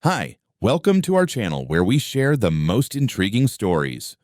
Hi, welcome to our channel where we share the most intriguing stories.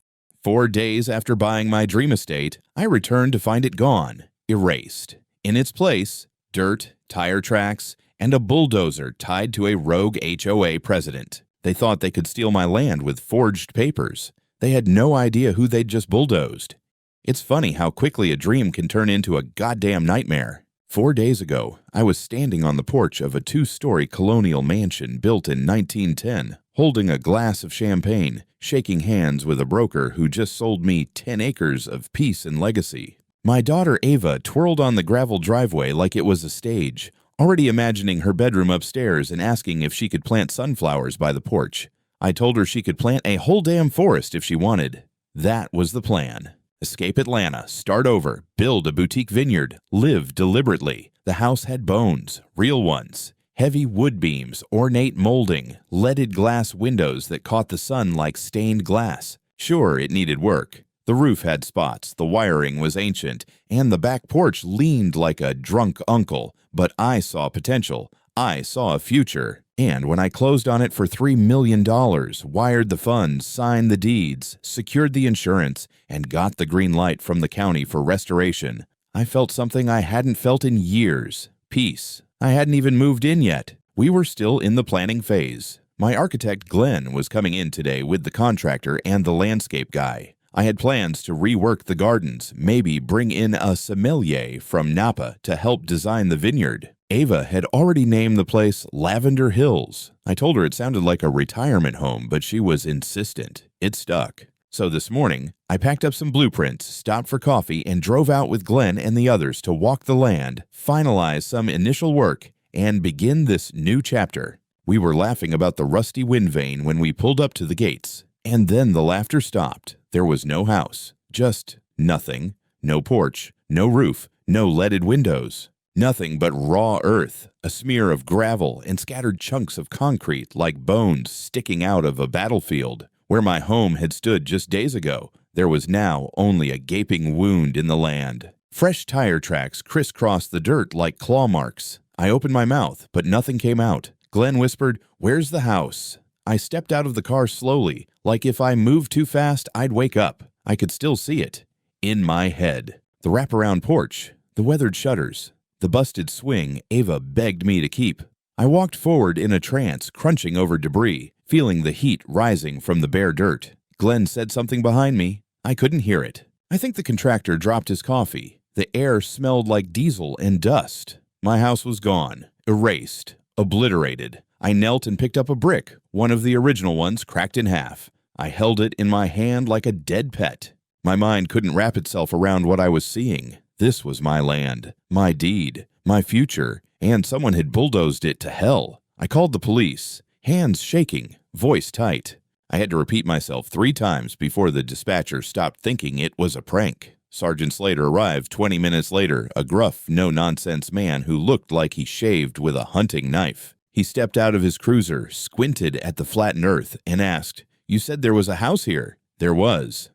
4 days after buying my dream estate, I returned to find it gone, erased. In its place, dirt, tire tracks, and a bulldozer tied to a rogue HOA president. They thought they could steal my land with forged papers. They had no idea who they'd just bulldozed. It's funny how quickly a dream can turn into a goddamn nightmare. 4 days ago, I was standing on the porch of a 2-story colonial mansion built in 1910, holding a glass of champagne, shaking hands with a broker who just sold me 10 acres of peace and legacy. My daughter Ava twirled on the gravel driveway like it was a stage, already imagining her bedroom upstairs and asking if she could plant sunflowers by the porch. I told her she could plant a whole damn forest if she wanted. That was the plan. Escape Atlanta, start over, build a boutique vineyard, live deliberately. The house had bones, real ones. Heavy wood beams, ornate molding, leaded glass windows that caught the sun like stained glass. Sure, it needed work. The roof had spots, the wiring was ancient, and the back porch leaned like a drunk uncle. But I saw potential. I saw a future. And when I closed on it for $3 million, wired the funds, signed the deeds, secured the insurance, and got the green light from the county for restoration, I felt something I hadn't felt in years. Peace. I hadn't even moved in yet. We were still in the planning phase. My architect, Glenn, was coming in today with the contractor and the landscape guy. I had plans to rework the gardens, maybe bring in a sommelier from Napa to help design the vineyard. Ava had already named the place Lavender Hills. I told her it sounded like a retirement home, but she was insistent. It stuck. So this morning, I packed up some blueprints, stopped for coffee, and drove out with Glenn and the others to walk the land, finalize some initial work, and begin this new chapter. We were laughing about the rusty wind vane when we pulled up to the gates. And then the laughter stopped. There was no house, just nothing. No porch, no roof, no leaded windows. Nothing but raw earth, a smear of gravel, and scattered chunks of concrete like bones sticking out of a battlefield. Where my home had stood just days ago, there was now only a gaping wound in the land. Fresh tire tracks crisscrossed the dirt like claw marks. I opened my mouth, but nothing came out. Glenn whispered, "Where's the house?" I stepped out of the car slowly, like if I moved too fast, I'd wake up. I could still see it. In my head. The wraparound porch, the weathered shutters, the busted swing Ava begged me to keep. I walked forward in a trance, crunching over debris, feeling the heat rising from the bare dirt. Glenn said something behind me. I couldn't hear it. I think the contractor dropped his coffee. The air smelled like diesel and dust. My house was gone, erased, obliterated. I knelt and picked up a brick, one of the original ones cracked in half. I held it in my hand like a dead pet. My mind couldn't wrap itself around what I was seeing. This was my land, my deed, my future, and someone had bulldozed it to hell. I called the police, hands shaking, voice tight. I had to repeat myself 3 times before the dispatcher stopped thinking it was a prank. Sergeant Slater arrived 20 minutes later, a gruff, no-nonsense man who looked like he shaved with a hunting knife. He stepped out of his cruiser, squinted at the flattened earth, and asked, "You said there was a house here?" There was.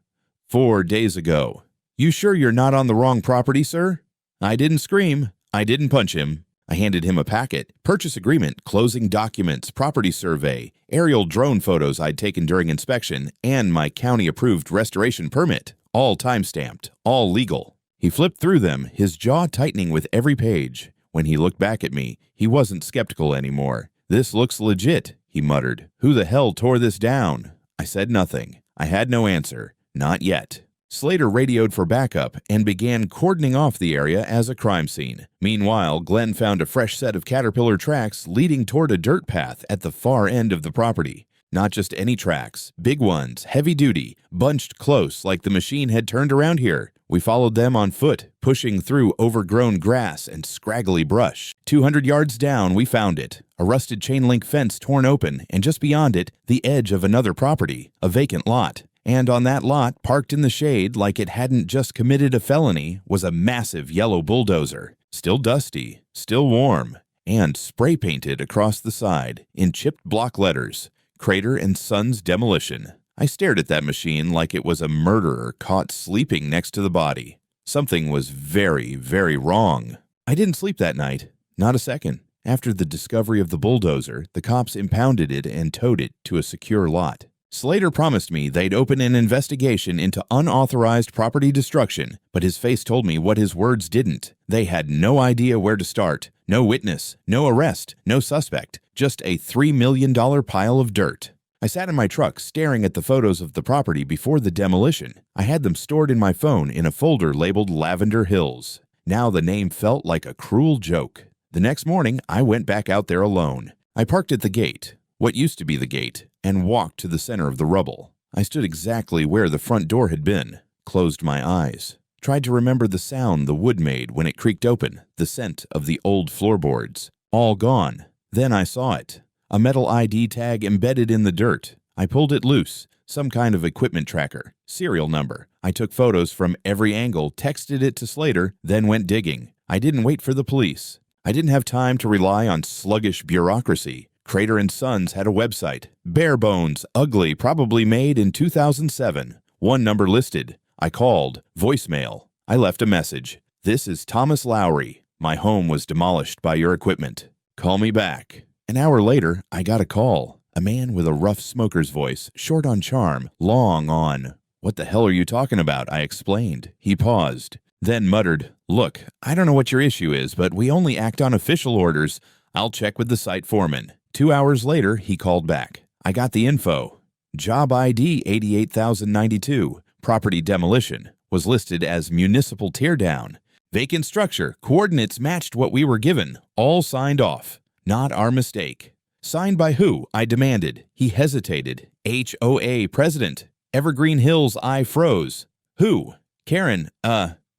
4 days ago. "You sure you're not on the wrong property, sir?" I didn't scream. I didn't punch him. I handed him a packet, purchase agreement, closing documents, property survey, aerial drone photos I'd taken during inspection, and my county-approved restoration permit. All time-stamped, all legal. He flipped through them, his jaw tightening with every page. When he looked back at me, he wasn't skeptical anymore. "This looks legit," he muttered. "Who the hell tore this down?" I said nothing. I had no answer. Not yet. Slater radioed for backup and began cordoning off the area as a crime scene. Meanwhile, Glenn found a fresh set of caterpillar tracks leading toward a dirt path at the far end of the property. Not just any tracks, big ones, heavy-duty, bunched close like the machine had turned around here. We followed them on foot, pushing through overgrown grass and scraggly brush. 200 yards down, we found it. A rusted chain-link fence torn open, and just beyond it, the edge of another property, a vacant lot. And on that lot, parked in the shade like it hadn't just committed a felony, was a massive yellow bulldozer. Still dusty, still warm, and spray-painted across the side in chipped block letters, Crater and Sons Demolition. I stared at that machine like it was a murderer caught sleeping next to the body. Something was very, very wrong. I didn't sleep that night. Not a second. After the discovery of the bulldozer, the cops impounded it and towed it to a secure lot. Slater promised me they'd open an investigation into unauthorized property destruction, but his face told me what his words didn't. They had no idea where to start. No witness, no arrest, no suspect, just a $3 million pile of dirt. I sat in my truck staring at the photos of the property before the demolition. I had them stored in my phone in a folder labeled Lavender Hills. Now the name felt like a cruel joke. The next morning, I went back out there alone. I parked at the gate, what used to be the gate, and walked to the center of the rubble. I stood exactly where the front door had been, closed my eyes, tried to remember the sound the wood made when it creaked open, the scent of the old floorboards. All gone. Then I saw it. A metal ID tag embedded in the dirt. I pulled it loose, some kind of equipment tracker, serial number. I took photos from every angle, texted it to Slater, then went digging. I didn't wait for the police. I didn't have time to rely on sluggish bureaucracy. Crater & Sons had a website. Bare bones, ugly, probably made in 2007. One number listed. I called. Voicemail. I left a message. This is Thomas Lowry. My home was demolished by your equipment. Call me back. An hour later, I got a call. A man with a rough smoker's voice, short on charm, long on. What the hell are you talking about? I explained. He paused, then muttered, Look, I don't know what your issue is, but we only act on official orders. I'll check with the site foreman. 2 hours later, he called back. I got the info. Job ID 88,092, property demolition, was listed as municipal teardown. Vacant structure, coordinates matched what we were given, all signed off. Not our mistake. Signed by who? I demanded. He hesitated. HOA president. Evergreen Hills, I froze. Who? Karen,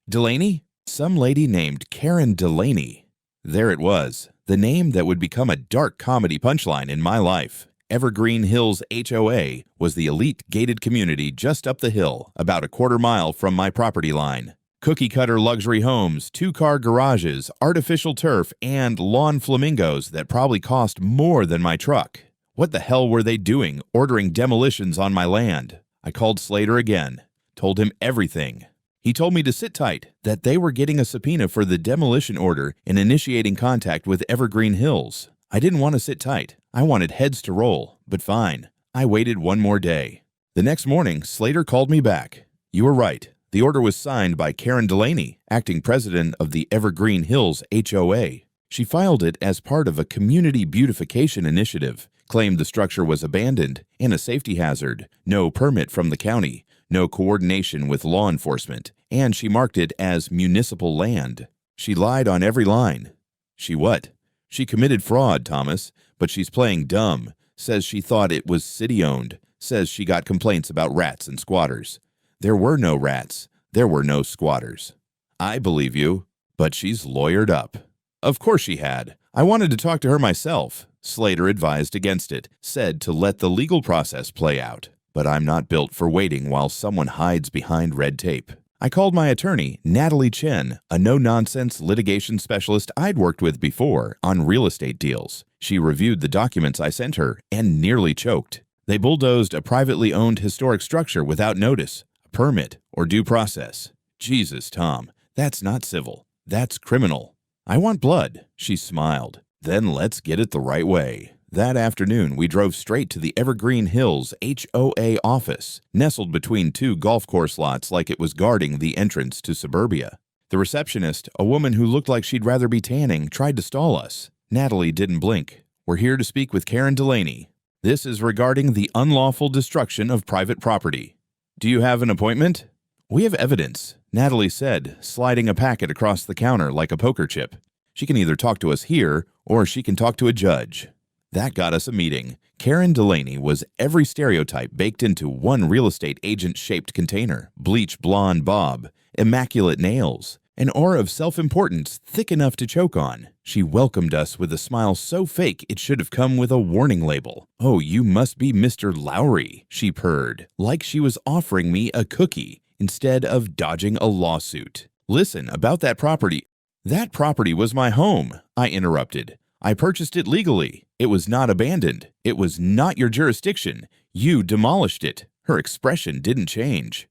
Delaney? Some lady named Karen Delaney. There it was. The name that would become a dark comedy punchline in my life. Evergreen Hills HOA was the elite gated community just up the hill, about a quarter mile from my property line. Cookie-cutter luxury homes, two-car garages, artificial turf, and lawn flamingos that probably cost more than my truck. What the hell were they doing, ordering demolitions on my land? I called Slater again, told him everything. He told me to sit tight, that they were getting a subpoena for the demolition order and initiating contact with Evergreen Hills. I didn't want to sit tight. I wanted heads to roll, but fine. I waited one more day. The next morning, Slater called me back. You were right. The order was signed by Karen Delaney, acting president of the Evergreen Hills HOA. She filed it as part of a community beautification initiative, claimed the structure was abandoned and a safety hazard, no permit from the county, no coordination with law enforcement, and she marked it as municipal land. She lied on every line. She what? She committed fraud, Thomas, but she's playing dumb, says she thought it was city-owned, says she got complaints about rats and squatters. There were no rats. There were no squatters. I believe you, but she's lawyered up. Of course she had. I wanted to talk to her myself. Slater advised against it, said to let the legal process play out. But I'm not built for waiting while someone hides behind red tape. I called my attorney, Natalie Chen, a no-nonsense litigation specialist I'd worked with before on real estate deals. She reviewed the documents I sent her and nearly choked. They bulldozed a privately owned historic structure without notice, a permit, or due process. Jesus, Tom, that's not civil. That's criminal. I want blood, she smiled. Then let's get it the right way. That afternoon, we drove straight to the Evergreen Hills HOA office, nestled between two golf course lots like it was guarding the entrance to suburbia. The receptionist, a woman who looked like she'd rather be tanning, tried to stall us. Natalie didn't blink. We're here to speak with Karen Delaney. This is regarding the unlawful destruction of private property. Do you have an appointment? We have evidence, Natalie said, sliding a packet across the counter like a poker chip. She can either talk to us here, or she can talk to a judge. That got us a meeting. Karen Delaney was every stereotype baked into one real estate agent-shaped container. Bleach blonde bob, immaculate nails, an aura of self-importance thick enough to choke on. She welcomed us with a smile so fake it should have come with a warning label. Oh, you must be Mr. Lowry, she purred, like she was offering me a cookie instead of dodging a lawsuit. Listen, about that property. That property was my home, I interrupted. I purchased it legally. It was not abandoned. It was not your jurisdiction. You demolished it. Her expression didn't change.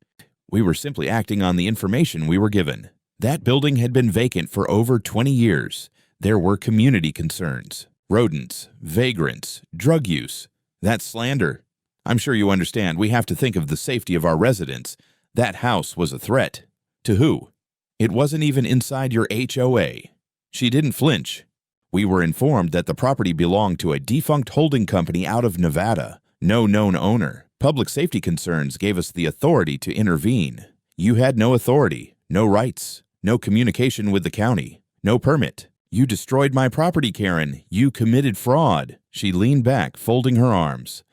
We were simply acting on the information we were given. That building had been vacant for over 20 years. There were community concerns, rodents, vagrants, drug use. That's slander. I'm sure you understand we have to think of the safety of our residents. That house was a threat. To who? It wasn't even inside your HOA. She didn't flinch. We were informed that the property belonged to a defunct holding company out of Nevada. No known owner. Public safety concerns gave us the authority to intervene. You had no authority, no rights, no communication with the county, no permit. You destroyed my property, Karen. You committed fraud. She leaned back, folding her arms.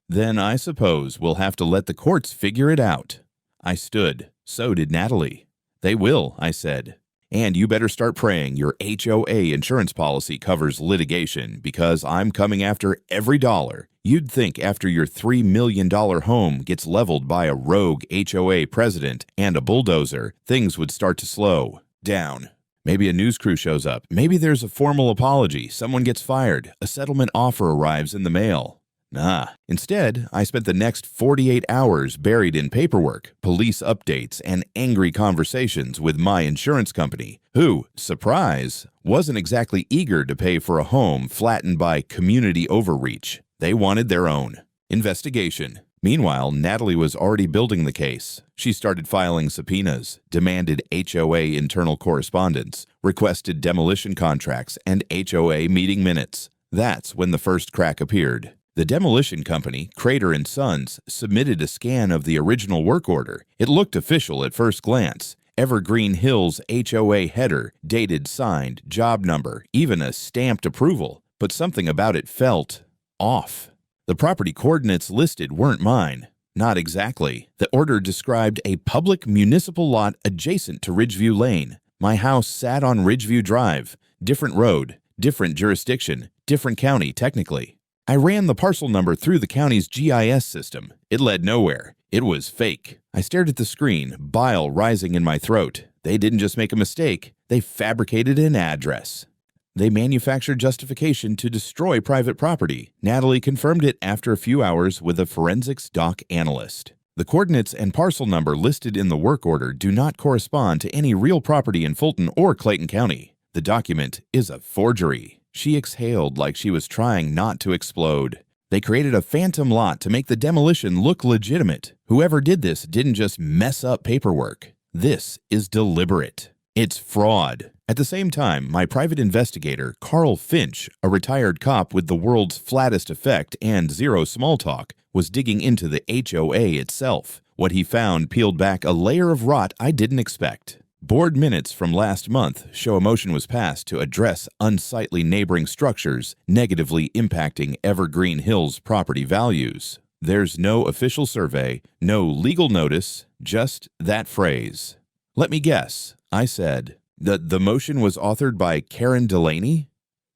Then I suppose we'll have to let the courts figure it out. I stood. So did Natalie. They will, I said. And you better start praying your HOA insurance policy covers litigation, because I'm coming after every dollar. You'd think after your $3 million home gets leveled by a rogue HOA president and a bulldozer, things would start to slow down. Maybe a news crew shows up. Maybe there's a formal apology. Someone gets fired. A settlement offer arrives in the mail. Nah. Instead, I spent the next 48 hours buried in paperwork, police updates, and angry conversations with my insurance company, who, surprise, wasn't exactly eager to pay for a home flattened by community overreach. They wanted their own investigation. Meanwhile, Natalie was already building the case. She started filing subpoenas, demanded HOA internal correspondence, requested demolition contracts, and HOA meeting minutes. That's when the first crack appeared. The demolition company, Crater & Sons, submitted a scan of the original work order. It looked official at first glance. Evergreen Hills HOA header, dated, signed, job number, even a stamped approval. But something about it felt off. The property coordinates listed weren't mine. Not exactly. The order described a public municipal lot adjacent to Ridgeview Lane. My house sat on Ridgeview Drive. Different road, different jurisdiction, different county technically. I ran the parcel number through the county's GIS system. It led nowhere. It was fake. I stared at the screen, bile rising in my throat. They didn't just make a mistake. They fabricated an address. They manufactured justification to destroy private property. Natalie confirmed it after a few hours with a forensics doc analyst. The coordinates and parcel number listed in the work order do not correspond to any real property in Fulton or Clayton County. The document is a forgery. She exhaled like she was trying not to explode. They created a phantom lot to make the demolition look legitimate. Whoever did this didn't just mess up paperwork. This is deliberate. It's fraud. At the same time, my private investigator, Carl Finch, a retired cop with the world's flattest effect and zero small talk, was digging into the HOA itself. What he found peeled back a layer of rot I didn't expect. Board minutes from last month show a motion was passed to address unsightly neighboring structures negatively impacting Evergreen Hills property values. There's no official survey, no legal notice, just that phrase. Let me guess, I said. The motion was authored by Karen Delaney?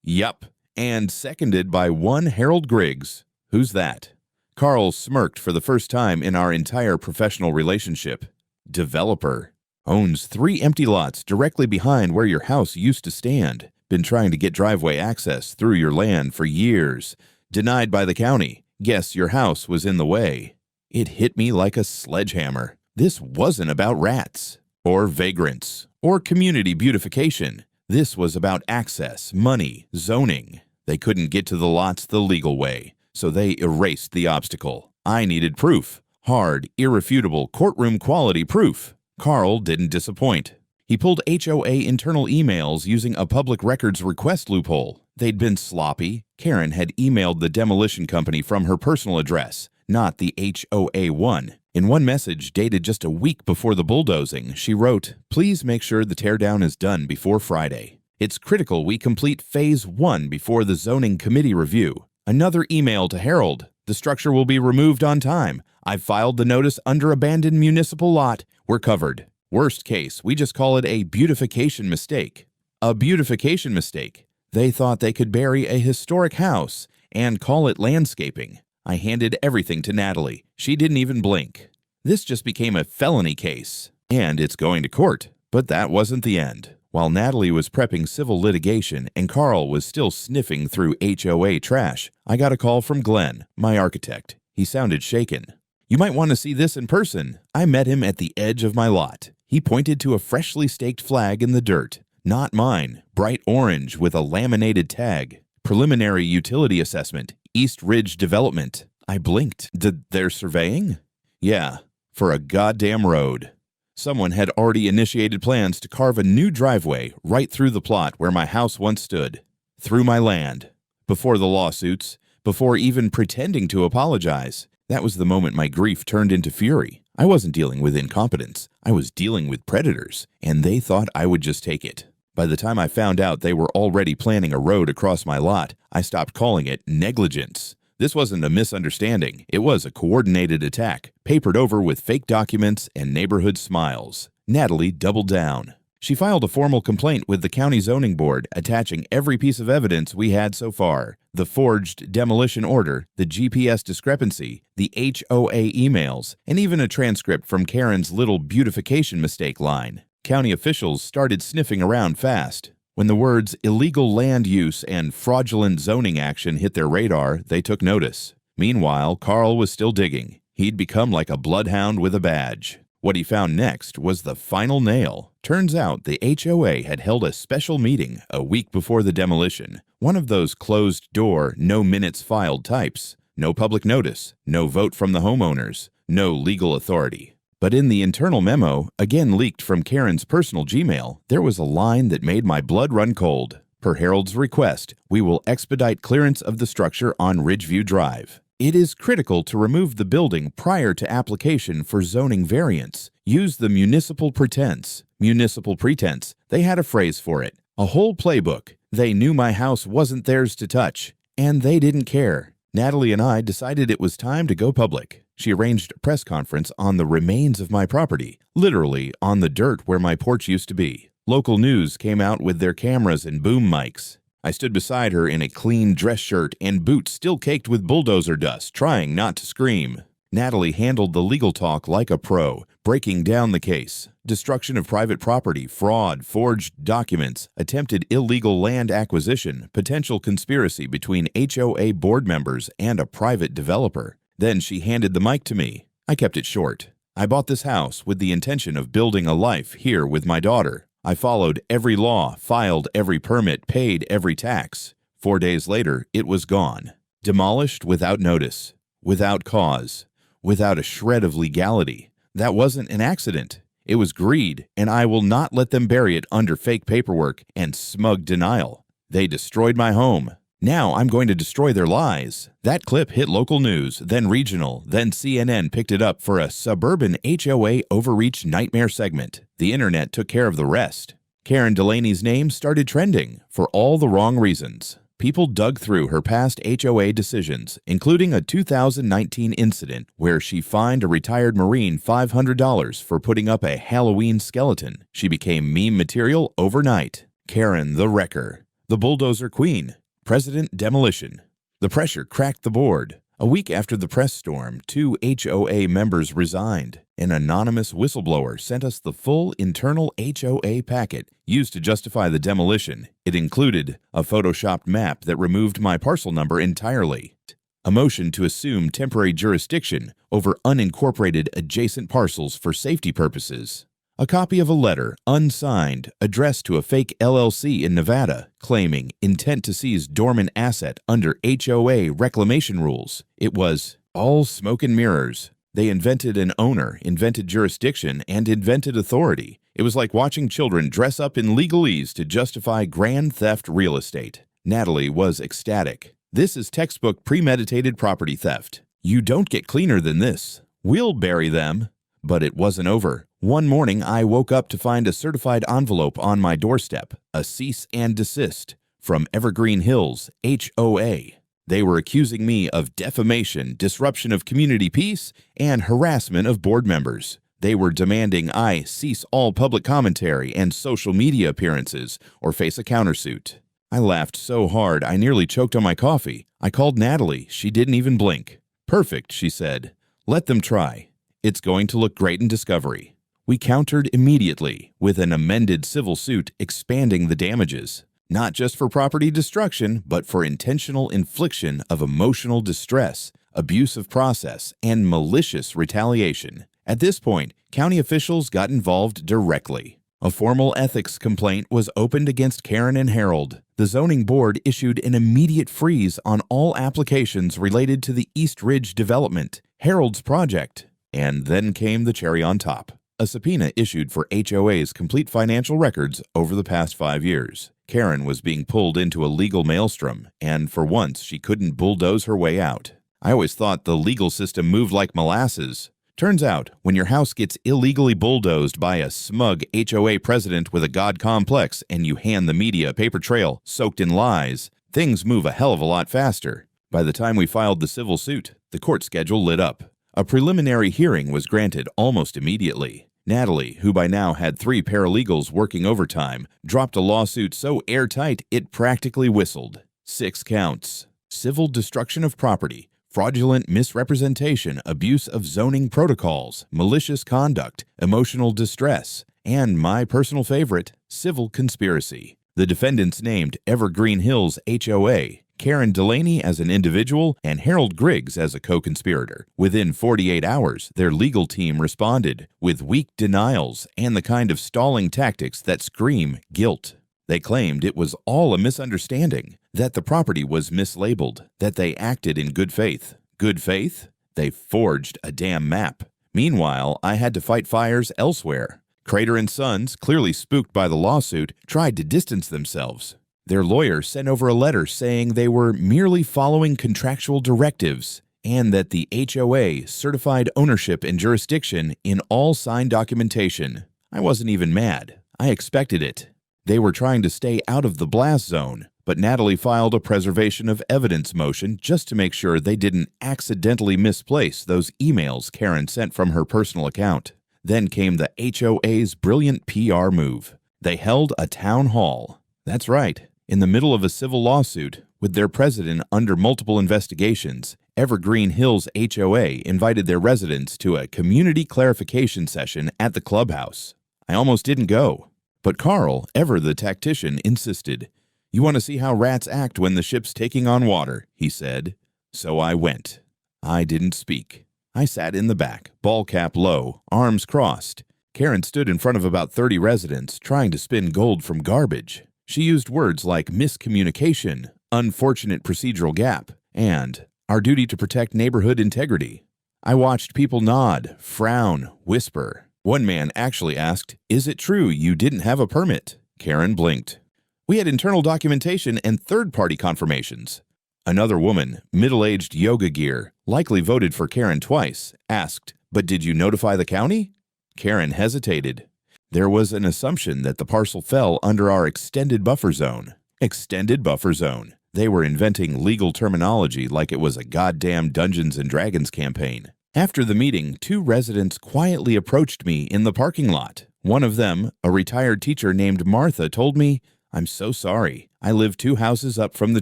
Yup, and seconded by one Harold Griggs. Who's that? Carl smirked for the first time in our entire professional relationship. Developer. Owns 3 empty lots directly behind where your house used to stand. Been trying to get driveway access through your land for years. Denied by the county. Guess your house was in the way. It hit me like a sledgehammer. This wasn't about rats, or vagrants, or community beautification. This was about access, money, zoning. They couldn't get to the lots the legal way, so they erased the obstacle. I needed proof. Hard, irrefutable, courtroom-quality proof. Carl didn't disappoint. He pulled HOA internal emails using a public records request loophole. They'd been sloppy. Karen had emailed the demolition company from her personal address, not the HOA one. In one message dated just a week before the bulldozing, she wrote, "Please make sure the teardown is done before Friday. It's critical we complete Phase 1 before the zoning committee review." Another email to Harold. "The structure will be removed on time. I've filed the notice under abandoned municipal lot. We're covered. Worst case, we just call it a beautification mistake." A beautification mistake. They thought they could bury a historic house and call it landscaping. I handed everything to Natalie. She didn't even blink. This just became a felony case. And it's going to court. But that wasn't the end. While Natalie was prepping civil litigation and Carl was still sniffing through HOA trash, I got a call from Glenn, my architect. He sounded shaken. "You might want to see this in person." I met him at the edge of my lot. He pointed to a freshly staked flag in the dirt. Not mine, bright orange with a laminated tag. Preliminary utility assessment, East Ridge Development. I blinked. They're surveying? Yeah, for a goddamn road. Someone had already initiated plans to carve a new driveway right through the plot where my house once stood. Through my land. Before the lawsuits, before even pretending to apologize. That was the moment my grief turned into fury. I wasn't dealing with incompetence. I was dealing with predators, and they thought I would just take it. By the time I found out they were already planning a road across my lot, I stopped calling it negligence. This wasn't a misunderstanding. It was a coordinated attack, papered over with fake documents and neighborhood smiles. Natalie doubled down. She filed a formal complaint with the county zoning board, attaching every piece of evidence we had so far: the forged demolition order, the GPS discrepancy, the HOA emails, and even a transcript from Karen's little beautification mistake line. County officials started sniffing around fast. When the words illegal land use and fraudulent zoning action hit their radar, they took notice. Meanwhile, Carl was still digging. He'd become like a bloodhound with a badge. What he found next was the final nail. Turns out the HOA had held a special meeting a week before the demolition. One of those closed-door, no minutes filed types. No public notice, no vote from the homeowners, no legal authority. But in the internal memo, again leaked from Karen's personal Gmail, there was a line that made my blood run cold. Per Harold's request, we will expedite clearance of the structure on Ridgeview Drive. It is critical to remove the building prior to application for zoning variance. Use the municipal pretense. Municipal pretense. They had a phrase for it. A whole playbook. They knew my house wasn't theirs to touch. And they didn't care. Natalie and I decided it was time to go public. She arranged a press conference on the remains of my property, literally on the dirt where my porch used to be. Local news came out with their cameras and boom mics. I stood beside her in a clean dress shirt and boots still caked with bulldozer dust, trying not to scream. Natalie handled the legal talk like a pro, breaking down the case. Destruction of private property, fraud, forged documents, attempted illegal land acquisition, potential conspiracy between HOA board members and a private developer. Then she handed the mic to me. I kept it short. I bought this house with the intention of building a life here with my daughter. I followed every law, filed every permit, paid every tax. 4 days later, it was gone. Demolished without notice, without cause, without a shred of legality. That wasn't an accident. It was greed, and I will not let them bury it under fake paperwork and smug denial. They destroyed my home. Now I'm going to destroy their lies. That clip hit local news, then regional, then CNN picked it up for a suburban HOA overreach nightmare segment. The internet took care of the rest. Karen Delaney's name started trending for all the wrong reasons. People dug through her past HOA decisions, including a 2019 incident where she fined a retired Marine $500 for putting up a Halloween skeleton. She became meme material overnight. Karen the Wrecker, the Bulldozer Queen, President Demolition. The pressure cracked the board. A week after the press storm, 2 HOA members resigned. An anonymous whistleblower sent us the full internal HOA packet used to justify the demolition. It included a photoshopped map that removed my parcel number entirely, a motion to assume temporary jurisdiction over unincorporated adjacent parcels for safety purposes, a copy of a letter, unsigned, addressed to a fake LLC in Nevada, claiming intent to seize dormant asset under HOA reclamation rules. It was all smoke and mirrors. They invented an owner, invented jurisdiction, and invented authority. It was like watching children dress up in legalese to justify grand theft real estate. Natalie was ecstatic. This is textbook premeditated property theft. You don't get cleaner than this. We'll bury them. But it wasn't over. One morning, I woke up to find a certified envelope on my doorstep, a cease and desist from Evergreen Hills, HOA. They were accusing me of defamation, disruption of community peace, and harassment of board members. They were demanding I cease all public commentary and social media appearances or face a countersuit. I laughed so hard I nearly choked on my coffee. I called Natalie. She didn't even blink. Perfect, she said. Let them try. It's going to look great in discovery. We countered immediately with an amended civil suit expanding the damages, not just for property destruction, but for intentional infliction of emotional distress, abuse of process, and malicious retaliation. At this point, county officials got involved directly. A formal ethics complaint was opened against Karen and Harold. The zoning board issued an immediate freeze on all applications related to the East Ridge development, Harold's project. And then came the cherry on top. A subpoena issued for HOA's complete financial records over the past 5 years. Karen was being pulled into a legal maelstrom, and for once she couldn't bulldoze her way out. I always thought the legal system moved like molasses. Turns out, when your house gets illegally bulldozed by a smug HOA president with a god complex and you hand the media a paper trail soaked in lies, things move a hell of a lot faster. By the time we filed the civil suit, the court schedule lit up. A preliminary hearing was granted almost immediately. Natalie, who by now had 3 paralegals working overtime, dropped a lawsuit so airtight it practically whistled. 6 counts: civil destruction of property, fraudulent misrepresentation, abuse of zoning protocols, malicious conduct, emotional distress, and my personal favorite, civil conspiracy. The defendants named Evergreen Hills HOA, Karen Delaney as an individual, and Harold Griggs as a co-conspirator. Within 48 hours, their legal team responded with weak denials and the kind of stalling tactics that scream guilt. They claimed it was all a misunderstanding, that the property was mislabeled, that they acted in good faith. Good faith? They forged a damn map. Meanwhile, I had to fight fires elsewhere. Crater & Sons, clearly spooked by the lawsuit, tried to distance themselves. Their lawyer sent over a letter saying they were merely following contractual directives and that the HOA certified ownership and jurisdiction in all signed documentation. I wasn't even mad. I expected it. They were trying to stay out of the blast zone, but Natalie filed a preservation of evidence motion just to make sure they didn't accidentally misplace those emails Karen sent from her personal account. Then came the HOA's brilliant PR move. They held a town hall. That's right. In the middle of a civil lawsuit, with their president under multiple investigations, Evergreen Hills HOA invited their residents to a community clarification session at the clubhouse. I almost didn't go. But Carl, ever the tactician, insisted. "You want to see how rats act when the ship's taking on water," he said. So I went. I didn't speak. I sat in the back, ball cap low, arms crossed. Karen stood in front of about 30 residents, trying to spin gold from garbage. She used words like miscommunication, unfortunate procedural gap, and our duty to protect neighborhood integrity. I watched people nod, frown, whisper. One man actually asked, "Is it true you didn't have a permit?" Karen blinked. "We had internal documentation and third-party confirmations." Another woman, middle-aged yoga gear, likely voted for Karen twice, asked, "But did you notify the county?" Karen hesitated. There was an assumption that the parcel fell under our extended buffer zone. Extended buffer zone. They were inventing legal terminology like it was a goddamn Dungeons & Dragons campaign. After the meeting, 2 residents quietly approached me in the parking lot. One of them, a retired teacher named Martha, told me, "I'm so sorry. I live 2 houses up from the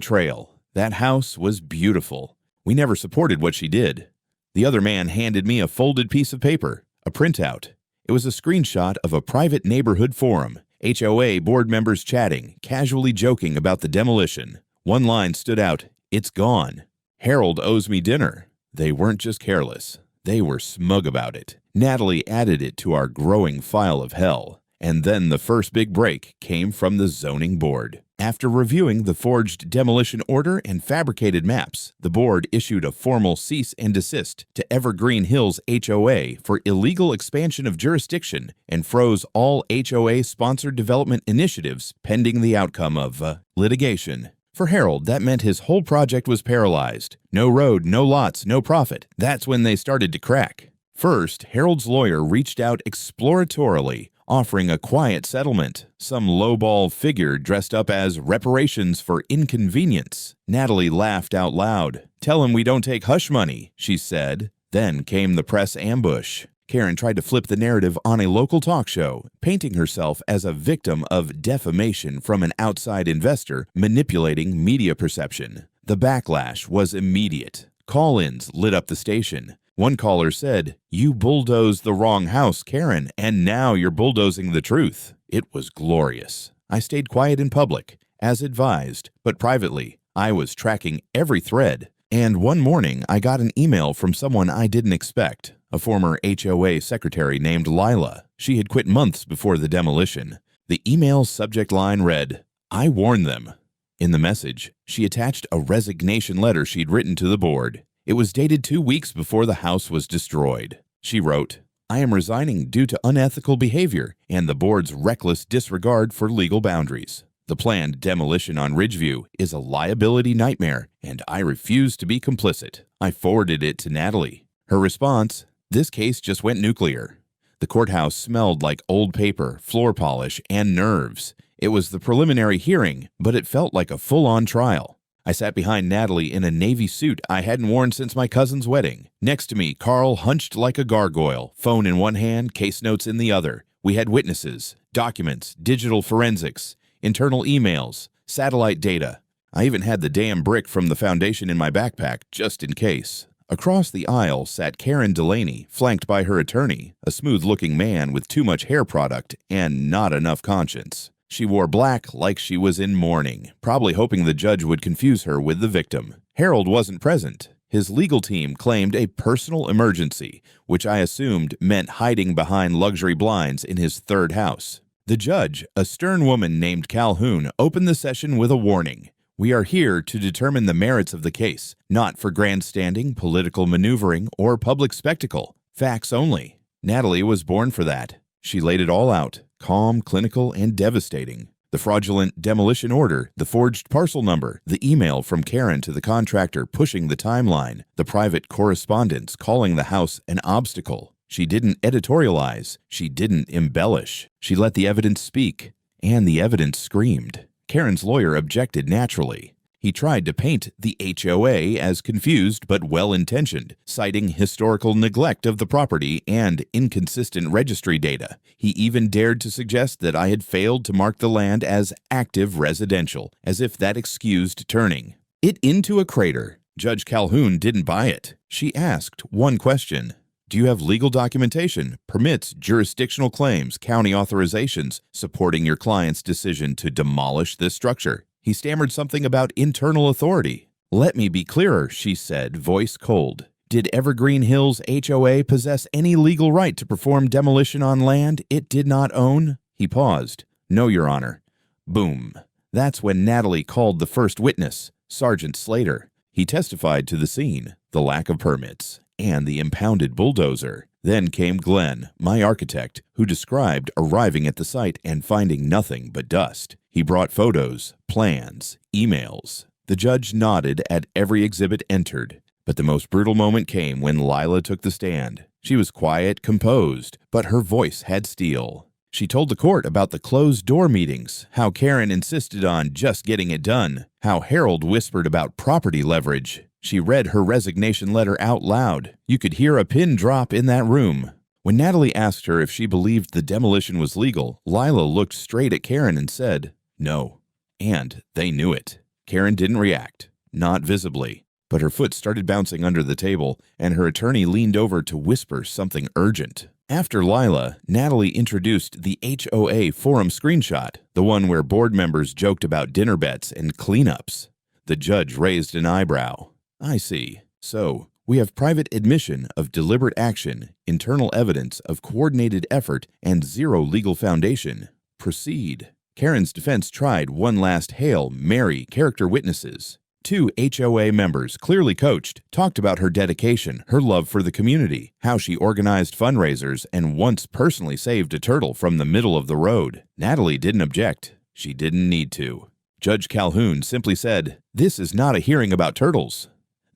trail. That house was beautiful. We never supported what she did." The other man handed me a folded piece of paper, a printout. It was a screenshot of a private neighborhood forum, HOA board members chatting, casually joking about the demolition. One line stood out, "It's gone. Harold owes me dinner." They weren't just careless. They were smug about it. Natalie added it to our growing file of hell. And then the first big break came from the zoning board. After reviewing the forged demolition order and fabricated maps, the board issued a formal cease and desist to Evergreen Hills HOA for illegal expansion of jurisdiction and froze all HOA-sponsored development initiatives pending the outcome of litigation. For Harold, that meant his whole project was paralyzed. No road, no lots, no profit. That's when they started to crack. First, Harold's lawyer reached out exploratorily, offering a quiet settlement, some lowball figure dressed up as reparations for inconvenience. Natalie laughed out loud. "Tell him we don't take hush money," she said. Then came the press ambush. Karen tried to flip the narrative on a local talk show, painting herself as a victim of defamation from an outside investor manipulating media perception. The backlash was immediate. Call-ins lit up the station. One caller said, "You bulldozed the wrong house, Karen, and now you're bulldozing the truth." It was glorious. I stayed quiet in public, as advised, but privately. I was tracking every thread. And one morning, I got an email from someone I didn't expect. a former HOA secretary named Lila. She had quit months before the demolition. The email's subject line read, "I warned them." In the message, she attached a resignation letter she'd written to the board. It was dated 2 weeks before the house was destroyed. She wrote, "I am resigning due to unethical behavior and the board's reckless disregard for legal boundaries. The planned demolition on Ridgeview is a liability nightmare, and I refuse to be complicit." I forwarded it to Natalie. Her response, "This case just went nuclear." The courthouse smelled like old paper, floor polish, and nerves. It was the preliminary hearing, but it felt like a full-on trial. I sat behind Natalie in a navy suit I hadn't worn since my cousin's wedding. Next to me, Carl hunched like a gargoyle, phone in one hand, case notes in the other. We had witnesses, documents, digital forensics, internal emails, satellite data. I even had the damn brick from the foundation in my backpack, just in case. Across the aisle sat Karen Delaney, flanked by her attorney, a smooth-looking man with too much hair product and not enough conscience. She wore black like she was in mourning, probably hoping the judge would confuse her with the victim. Harold wasn't present. His legal team claimed a personal emergency, which I assumed meant hiding behind luxury blinds in his third house. The judge, a stern woman named Calhoun, opened the session with a warning. "We are here to determine the merits of the case, not for grandstanding, political maneuvering, or public spectacle. Facts only." Natalie was born for that. She laid it all out, calm, clinical, and devastating. The fraudulent demolition order, the forged parcel number, the email from Karen to the contractor pushing the timeline, the private correspondence calling the house an obstacle. She didn't editorialize. She didn't embellish. She let the evidence speak, and the evidence screamed. Karen's lawyer objected naturally. He tried to paint the HOA as confused but well-intentioned, citing historical neglect of the property and inconsistent registry data. He even dared to suggest that I had failed to mark the land as active residential, as if that excused turning it into a crater. Judge Calhoun didn't buy it. She asked one question. "Do you have legal documentation, permits, jurisdictional claims, county authorizations supporting your client's decision to demolish this structure?" He stammered something about internal authority. "Let me be clearer," she said, voice cold. "Did Evergreen Hills HOA possess any legal right to perform demolition on land it did not own?" He paused. "No, Your Honor." Boom. That's when Natalie called the first witness, Sergeant Slater. He testified to the scene, the lack of permits, and the impounded bulldozer. Then came Glenn, my architect, who described arriving at the site and finding nothing but dust. He brought photos, plans, emails. The judge nodded at every exhibit entered. But the most brutal moment came when Lila took the stand. She was quiet, composed, but her voice had steel. She told the court about the closed-door meetings, how Karen insisted on just getting it done, how Harold whispered about property leverage. She read her resignation letter out loud. You could hear a pin drop in that room. When Natalie asked her if she believed the demolition was legal, Lila looked straight at Karen and said, "No." And they knew it. Karen didn't react, not visibly, but her foot started bouncing under the table, and her attorney leaned over to whisper something urgent. After Lila, Natalie introduced the HOA forum screenshot, the one where board members joked about dinner bets and cleanups. The judge raised an eyebrow. "I see. So, we have private admission of deliberate action, internal evidence of coordinated effort, and zero legal foundation. Proceed." Karen's defense tried one last Hail Mary character witnesses. 2 HOA members, clearly coached, talked about her dedication, her love for the community, how she organized fundraisers and once personally saved a turtle from the middle of the road. Natalie didn't object. She didn't need to. Judge Calhoun simply said, "This is not a hearing about turtles."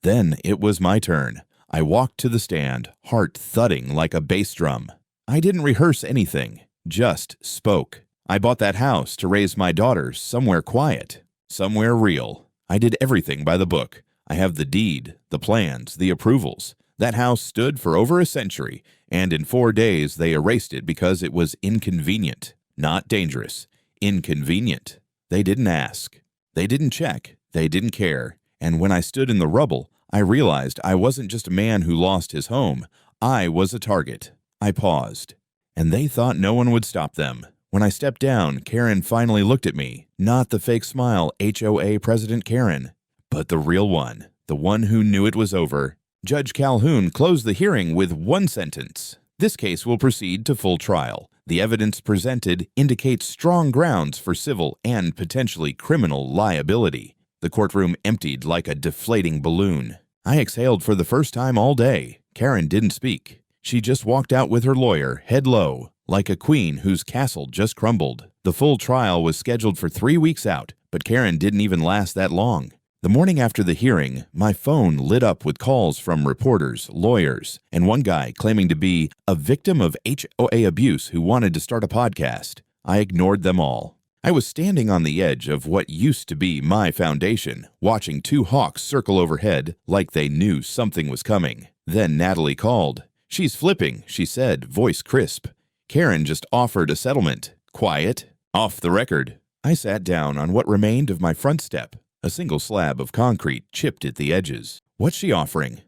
Then it was my turn. I walked to the stand, heart thudding like a bass drum. I didn't rehearse anything, just spoke. I bought that house to raise my daughters somewhere quiet, somewhere real. I did everything by the book. I have the deed, the plans, the approvals. That house stood for over a century, and in 4 days they erased it because it was inconvenient. Not dangerous. Inconvenient. They didn't ask. They didn't check. They didn't care. And when I stood in the rubble, I realized I wasn't just a man who lost his home. I was a target. I paused. And they thought no one would stop them. When I stepped down, Karen finally looked at me. Not the fake smile HOA President Karen, but the real one. The one who knew it was over Judge Calhoun closed the hearing with one sentence. This case will proceed to full trial. The evidence presented indicates strong grounds for civil and potentially criminal liability. The courtroom emptied like a deflating balloon. I exhaled for the first time all day. Karen didn't speak. She just walked out with her lawyer, head low, like a queen whose castle just crumbled. The full trial was scheduled for 3 weeks out, but Karen didn't even last that long. The morning after the hearing, my phone lit up with calls from reporters, lawyers, and one guy claiming to be a victim of HOA abuse who wanted to start a podcast. I ignored them all. I was standing on the edge of what used to be my foundation, watching 2 hawks circle overhead like they knew something was coming. Then Natalie called. "She's flipping," she said, voice crisp. Karen just offered a settlement. Quiet. Off the record. I sat down on what remained of my front step, a single slab of concrete chipped at the edges. What's she offering?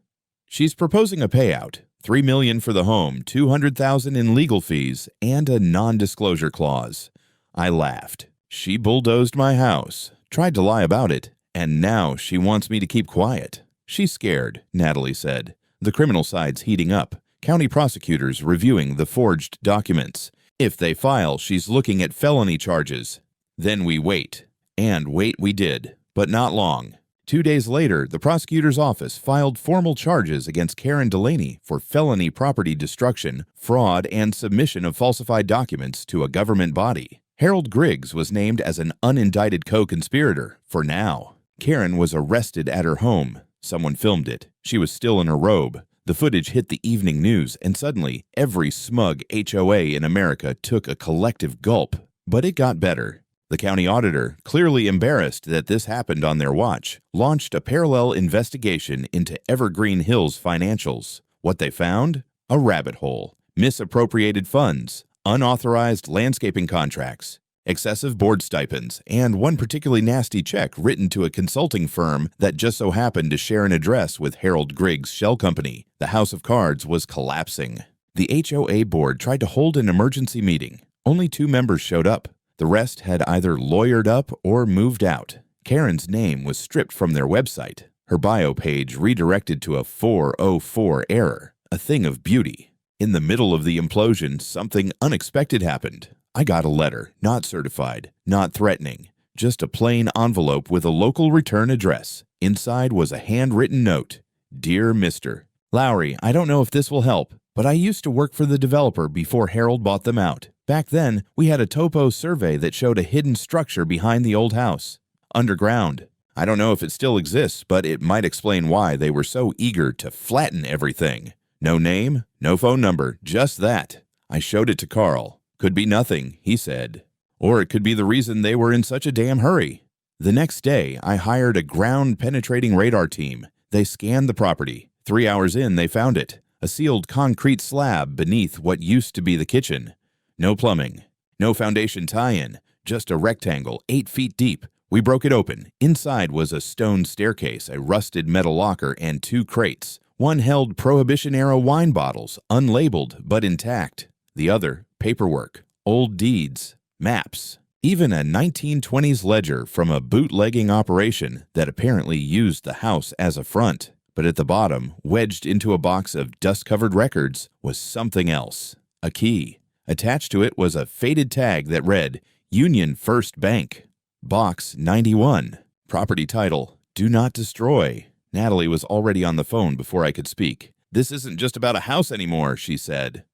She's proposing a payout. $3 million for the home, $200,000 in legal fees, and a non-disclosure clause. I laughed. She bulldozed my house, tried to lie about it, and now she wants me to keep quiet. She's scared, Natalie said. The criminal side's heating up. County prosecutors reviewing the forged documents. If they file, she's looking at felony charges. Then we wait. And wait we did, but not long. 2 days later, the prosecutor's office filed formal charges against Karen Delaney for felony property destruction, fraud, and submission of falsified documents to a government body. Harold Griggs was named as an unindicted co-conspirator, for now. Karen was arrested at her home. Someone filmed it. She was still in her robe. The footage hit the evening news, and suddenly, every smug HOA in America took a collective gulp. But it got better. The county auditor, clearly embarrassed that this happened on their watch, launched a parallel investigation into Evergreen Hills financials. What they found? A rabbit hole. Misappropriated funds, unauthorized landscaping contracts, excessive board stipends, and one particularly nasty check written to a consulting firm that just so happened to share an address with Harold Griggs' shell company. The house of cards was collapsing. The HOA board tried to hold an emergency meeting. Only 2 members showed up. The rest had either lawyered up or moved out. Karen's name was stripped from their website. Her bio page redirected to a 404 error, a thing of beauty. In the middle of the implosion, something unexpected happened. I got a letter, not certified, not threatening, just a plain envelope with a local return address. Inside was a handwritten note. Dear Mr. Lowry, I don't know if this will help, but I used to work for the developer before Harold bought them out. Back then, we had a topo survey that showed a hidden structure behind the old house. Underground. I don't know if it still exists, but it might explain why they were so eager to flatten everything. No name, no phone number, just that. I showed it to Carl. Could be nothing, he said. Or it could be the reason they were in such a damn hurry. The next day, I hired a ground-penetrating radar team. They scanned the property. 3 hours in, they found it. A sealed concrete slab beneath what used to be the kitchen. No plumbing. No foundation tie-in. Just a rectangle 8 feet deep. We broke it open. Inside was a stone staircase, a rusted metal locker, and 2 crates. One held Prohibition-era wine bottles, unlabeled but intact. The other, paperwork, old deeds, maps, even a 1920s ledger from a bootlegging operation that apparently used the house as a front. But at the bottom, wedged into a box of dust-covered records, was something else. A key. Attached to it was a faded tag that read, Union First Bank. Box 91. Property title, Do Not Destroy. Natalie was already on the phone before I could speak. This isn't just about a house anymore, she said.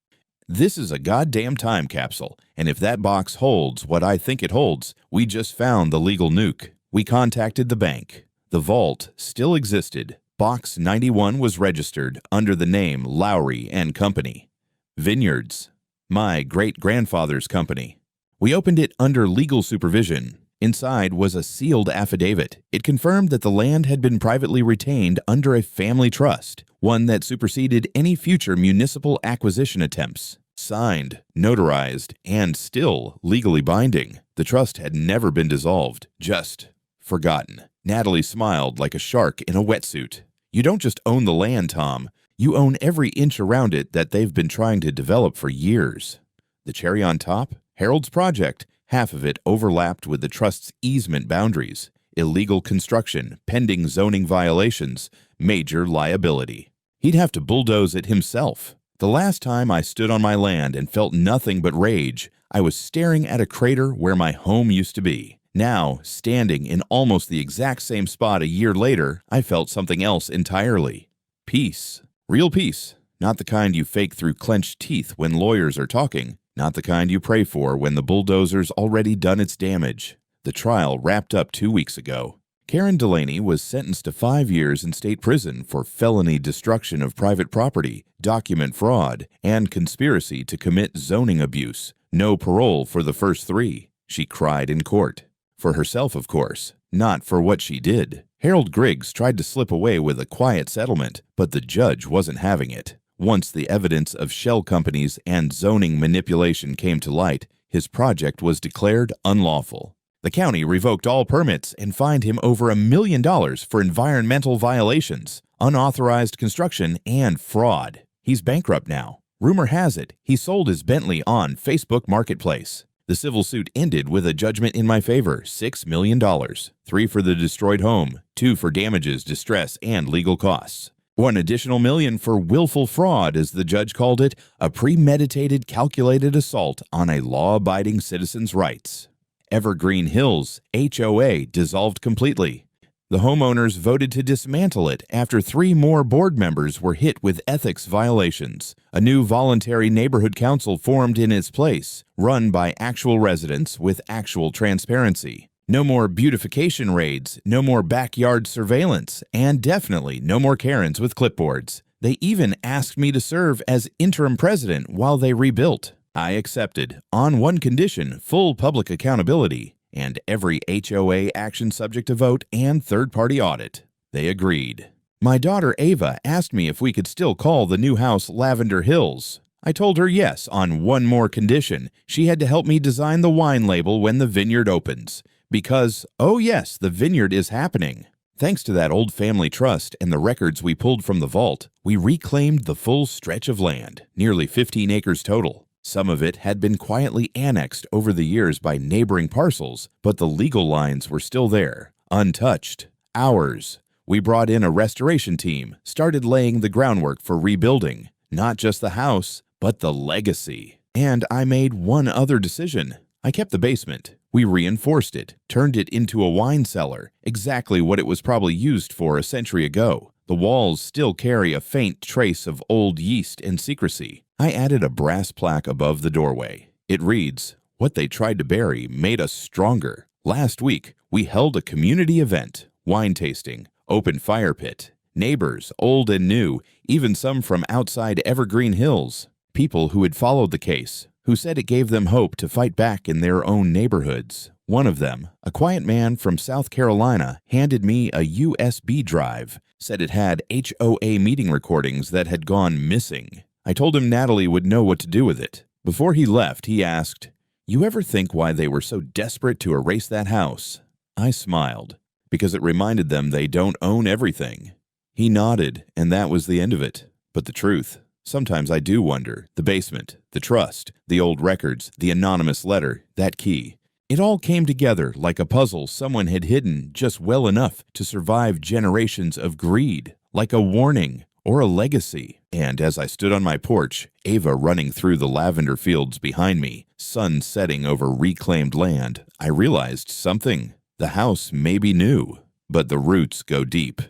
This is a goddamn time capsule, and if that box holds what I think it holds, we just found the legal nuke. We contacted the bank. The vault still existed. Box 91 was registered under the name Lowry and Company. Vineyards. My great-grandfather's company. We opened it under legal supervision. Inside was a sealed affidavit. It confirmed that the land had been privately retained under a family trust, one that superseded any future municipal acquisition attempts. Signed, notarized, and still legally binding. The trust had never been dissolved, just forgotten. Natalie smiled like a shark in a wetsuit. You don't just own the land, Tom. You own every inch around it that they've been trying to develop for years. The cherry on top? Harold's project. Half of it overlapped with the trust's easement boundaries. Illegal construction, pending zoning violations, major liability. He'd have to bulldoze it himself. The last time I stood on my land and felt nothing but rage, I was staring at a crater where my home used to be. Now, standing in almost the exact same spot a year later, I felt something else entirely. Peace. Real peace. Not the kind you fake through clenched teeth when lawyers are talking. Not the kind you pray for when the bulldozer's already done its damage. The trial wrapped up 2 weeks ago. Karen Delaney was sentenced to 5 years in state prison for felony destruction of private property, document fraud, and conspiracy to commit zoning abuse. No parole for the first 3. She cried in court. For herself, of course, not for what she did. Harold Griggs tried to slip away with a quiet settlement, but the judge wasn't having it. Once the evidence of shell companies and zoning manipulation came to light, his project was declared unlawful. The county revoked all permits and fined him over $1 million for environmental violations, unauthorized construction, and fraud. He's bankrupt now. Rumor has it he sold his Bentley on Facebook Marketplace. The civil suit ended with a judgment in my favor, $6 million, 3 for the destroyed home, 2 for damages, distress, and legal costs. 1 additional million for willful fraud, as the judge called it, a premeditated, calculated assault on a law-abiding citizen's rights. Evergreen Hills HOA dissolved completely. The homeowners voted to dismantle it after 3 more board members were hit with ethics violations. A new voluntary neighborhood council formed in its place, run by actual residents with actual transparency. No more beautification raids, no more backyard surveillance, and definitely no more Karens with clipboards. They even asked me to serve as interim president while they rebuilt. I accepted, on one condition: full public accountability, and every HOA action subject to vote and third-party audit. They agreed. My daughter Ava asked me if we could still call the new house Lavender Hills. I told her yes on one more condition: she had to help me design the wine label when the vineyard opens. Because, oh yes, the vineyard is happening. Thanks to that old family trust and the records we pulled from the vault, we reclaimed the full stretch of land, nearly 15 acres total. Some of it had been quietly annexed over the years by neighboring parcels, but the legal lines were still there, untouched. Ours. We brought in a restoration team, started laying the groundwork for rebuilding, not just the house, but the legacy. And I made one other decision. I kept the basement. We reinforced it, turned it into a wine cellar, exactly what it was probably used for a century ago. The walls still carry a faint trace of old yeast and secrecy. I added a brass plaque above the doorway. It reads, "What they tried to bury made us stronger." Last week, we held a community event, wine tasting, open fire pit, neighbors, old and new, even some from outside Evergreen Hills, people who had followed the case, who said it gave them hope to fight back in their own neighborhoods. One of them, a quiet man from South Carolina, handed me a USB drive, said it had HOA meeting recordings that had gone missing. I told him Natalie would know what to do with it. Before he left, he asked, "You ever think why they were so desperate to erase that house?" I smiled, because it reminded them they don't own everything. He nodded, and that was the end of it. But the truth, sometimes I do wonder. The basement, the trust, the old records, the anonymous letter, that key. It all came together like a puzzle someone had hidden just well enough to survive generations of greed, like a warning or a legacy. And as I stood on my porch, Ava running through the lavender fields behind me, sun setting over reclaimed land, I realized something. The house may be new, but the roots go deep.